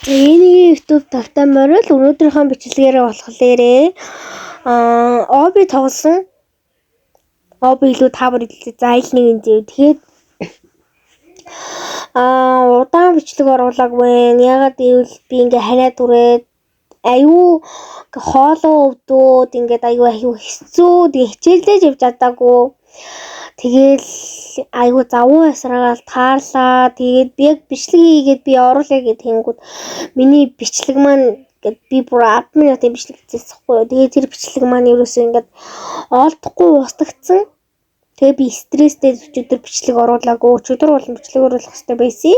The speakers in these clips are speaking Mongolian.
Энийг YouTube тавтай морил өнөөдрийнхөө бичлэгээрээ болохоор оби тоглосон. Оби илүү таавар хэлээ. За ил нэг юм зэв. Тэгээд удаан бичлэг оруулаагүй. Ягаад гэвэл би ингээ ханиад үрээд аюу хоолоо өвдөөд ингээд аюу хэцүү. Тэгээ хичээлдээ явж чадаагүй. Тэгэл айгу завуу ясраагаал таарлаа. Тэгээд би яг бичлэг хийгээд би оруулаа гэд тэнгүүд миний бичлэг маань гэд би бүр 10 минутын бичлэг хийчихсэхгүй. Тэгээд тэр бичлэг маань ерөөсөө ингээд олдохгүй устгацсан. Тэгээд би стресстэй өчигдөр бичлэг оруулаагүй. Өчигдөр бол бичлэг оруулах хэрэгтэй байсан.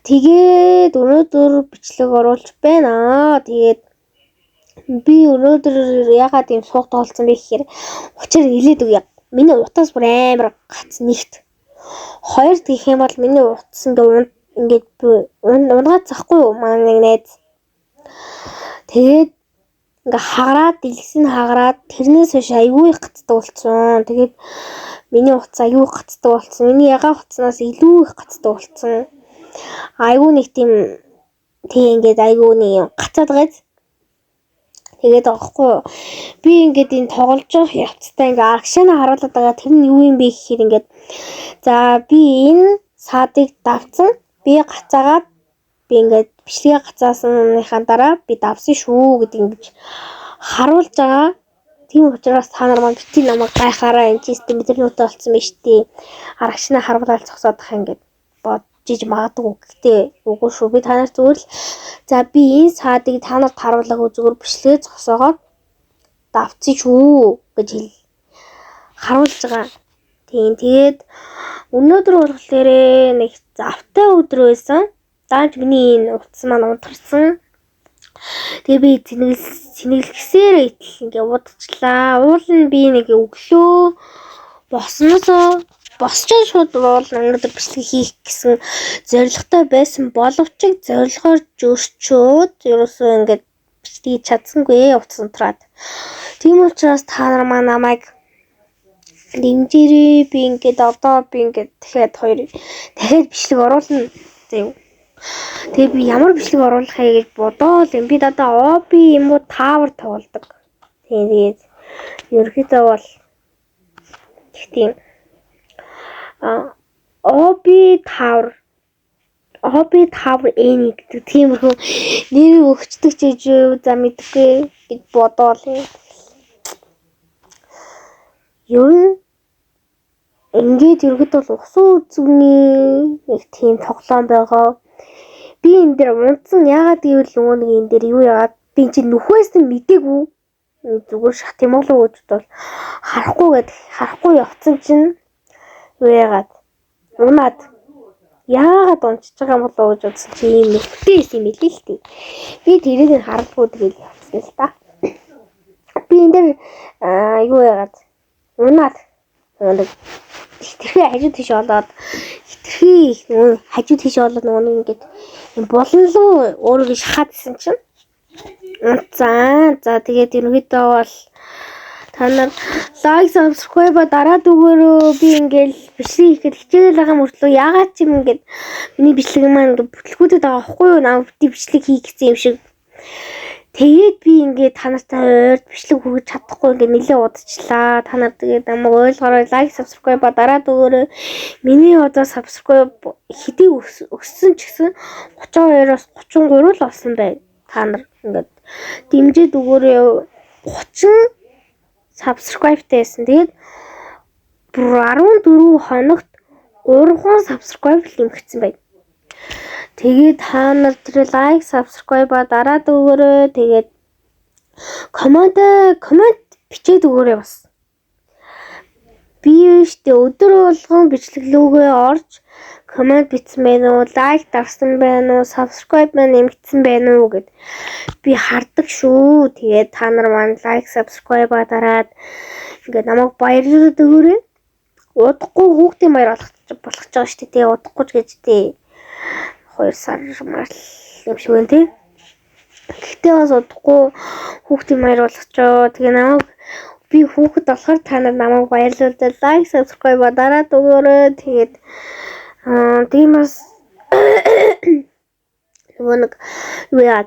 Тэгээд өнөөдөр бичлэг оруулж байна. Тэгээд би өнөөдөр ягаад юм суух тоолцсон бэ гэхээр учир хэлээд үгүй. Миний утас бүр амар гац нэгт. Хоёр гэх юм бол миний утас ингээд унгаад захгүй юу маань нэг найз. Тэгээд ингээ хагараад дэлгэсний хагараад тэрнээс хойш аюу их гацдаг болсон. Тэгээд миний утас аюу их гацдаг болсон. Миний ягаан утаснаас илүү их гацдаг болсон. Аюу нэг тийм ингээд аюу нэг гацаад гайз. Тэгээд аахгүй би ингээд энэ тоглож байгаа явцтай ингээд аргашаана харуулдаг байгаа тэр нь юу юм бэ гэхээр ингээд за би энэ саадыг давцсан би гацаагаад би ингээд бичлэгээ гацаасныхаа дараа би давсан шүү гэдэг ингэж харуулж байгаа. Тийм учраас та нар маань бити намайг гайхаараа энэ систем интернеттэй болсон байж тээ аргашаана харуулаад зогсоод байгаа ингээд жиж магадгүй. Гэтэ үгүй шүү. Би та нарт зүгээр л за би энэ саадыг та нарт харуулаагүй зүгээр бичлэгээ зогсоогоод давцсан шүү гэж харуулж байгаа. Тэгээд өнөөдөр болохоор нэг завтай өдөр байсан. Даанч миний энэ утас маань унтарсан. Тэгээ би сэнэглэхсээр итэл ингээ удажлаа. Уул нь би нэг өглөө босч шууд өнөөдөр бичлэг хийх гэсэн зорилготой байсан боловч зорилгоор зөрчөөд ерөөсөө ингээд бичлэг чадсангүй утас унтраад. Тийм учраас та нар маань намайг дэмжээрэй. Би ингээд одоо би ингээд дахиад бичлэг оруулна. Заяа. Тэгээ би ямар бичлэг оруулахыг гэж бодоол юм. Би одоо оби юм уу таавар тоглодог. Тэгээд ерөөхдөө бол тийм оби таавар эний гэдэг тиймэрхүү нэр өгчдөг ч гэж за мэдгүй гэж бодоол юм. Юу ингээд ерөөхдөө бол усан үзүгний нэг тийм тоглоом байгаа. Би энэ дээр унтсан яагаад гэвэл нөгөө нэг энэ дээр юу яагаад би чинь нүхээс нь мэдээгүй зүгээр шат юм болоо гэж бол харахгүй явцсан чинь юу яагаад унаад яагаад унчиж байгаа юм болоо гэж бодсон чи ийм нөхтэй юм билээ л тээ. Би тэрийг харахгүй тэгэл явцсан л та. Би энэ дээр юу яагаад унаад хитрхи хажуу тийш болоод нөгөө ингээд болонлоо өөрөө шахаадсэн чинь за тэгээд ерөнхийдөө бол та нар лайк subscribe дараад өгөөрөө. Би ингээл бичлэг хийхэд хичээл байгаа мөртлөө яагаад ч юм ингээд миний бичлэг маань ингээд бүтлгүүдэд байгаа хгүй юу наа бичлэг хийх гэсэн юм шиг. Тэгээд би ингээд та нартай ойрд бичлэг хүргэж чадахгүй ингээд нэлээ удажлаа. Та нар тэгээд намайг ойлгоорой лайк subscribe дараад өгөөрэй. Миний одоо subscribe хэдий өссөн ч гэсэн 32-оос 33 л болсон бай. Та нар ингээд дэмжиж өгөөрэй. 30 subscribe-тэйсэн. Тэгээд 14 хоногт 3 subscribe нэмэгдсэн байна. Тэгээд та нар тэр лайк, subscribe дараад өгөөрэй. Тэгээд коммент бичээд өгөөрэй бас. Би өштэй өдөр болгон бичлэглүүгээ орж коммент бичсэн байна уу, лайк дарсан байна уу, subscribe нэмэгдсэн байна уу гэд би хардаг шүү. Тэгээд та нар маань лайк, subscribe дараад ингээд намайг баярлуулад өгөөрэй. Удахгүй хүүхдийн баяр болох ч байгаа шүү дээ. Удахгүй ч гэж дээ. 2 сар мар юм шиг байна тий. Гэхдээ бас удахгүй хүүхдийн баяр болгочоо. Тэгээ намайг би хүүхэд болохоор та нар намайг баярлуулаад лайк, subscribe дараад өгөөрэй. Тэгээд тийм бас Нөгөө нэг юу яа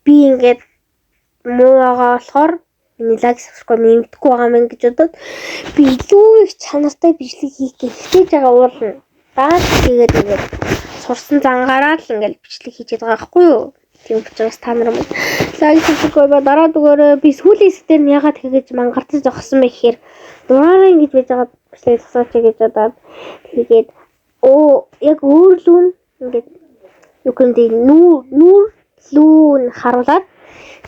би ингээд муу байгаа болохоор миний лайк subscribe нэмдэхгүй байгаа мэн гэж бодоод би илүү их чанартай бичлэг хийх гэж байгаа уулна. Даад тэгээд ингээд сурсан зангаараа л ингээд бичлэг хийж байгаа байхгүй юу? Тийм учраас та нар минь лайк subscribe дараа дугаараа би сүүлийн хэсгээр нь ягаад тэгэж мангартаж зогссон бэ гэхээр дураараа ингэж байж байгаа бичлэг засаач гэж бодоод тэгээд яг өөр лүүн ингээд юу гэнэ нүүр лүүн харуулад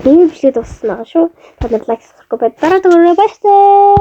нэг бичлэг дууссан байгаа шүү. Та нар лайк subscribe дараа дугаараа баярлалаа.